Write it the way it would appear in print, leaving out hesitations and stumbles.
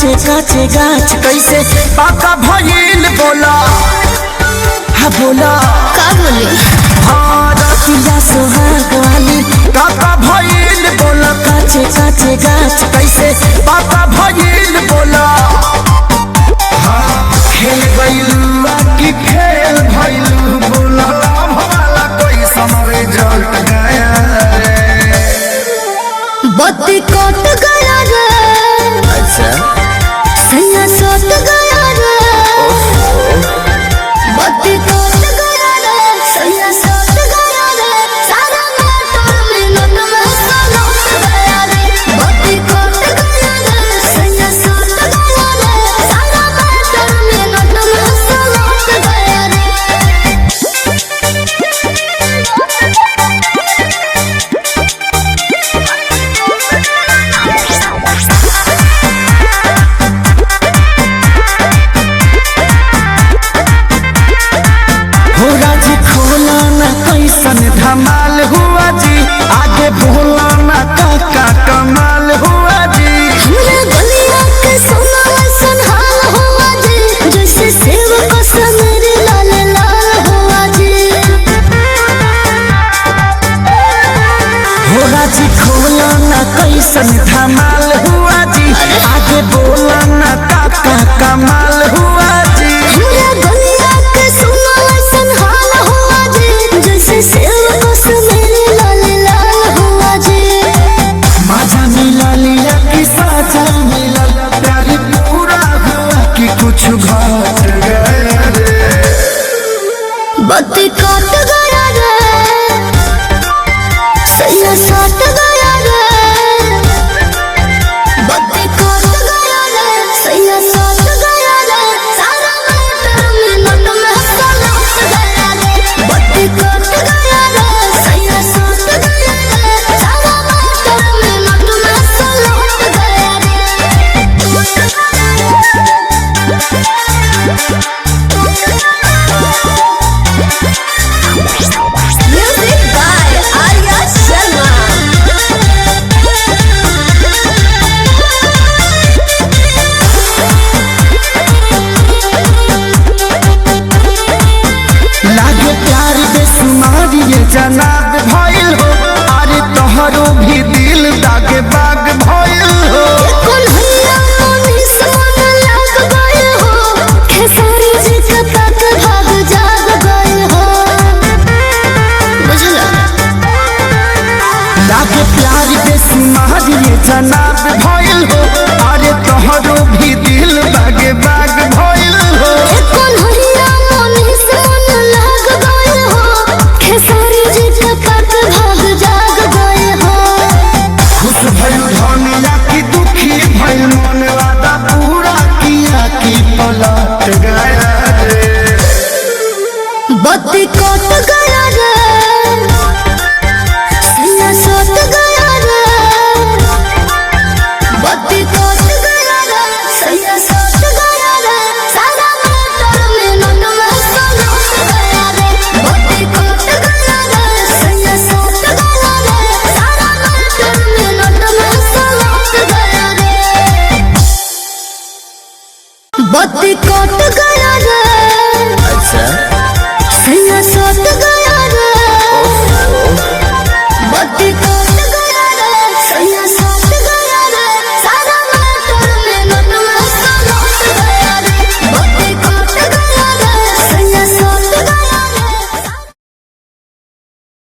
काचे काचे गाछ कैसे पाका भइल बोला हा बोला का बोले रतिया सोहाग वाली काका भइल बोला काचे काचे गाछ कैसे पाका भइल बोला खेल गइलू की खेल भइलू बोला भला कोई समरे जट गया बत्ती कट गया रे अच्छा सैया सट गया रे बत्ती कट गया रे सैया सट गया रे सारा मोटर मिनट में सलट गया रे बत्ती कट गया रे सैया सट गया रे सारा मोटर मिनट में सलट गया रे धमाल हुआ जी आगे बोला ना काका कमाल हुआ जी हमरा गलिया के सोना संहाल हुआ जी जैसे सेव को समर लाल लाल हुआ जी हो राजी खोला ना कैसन धमाल हुआ जी आगे बोला ना काका कमाल हुआ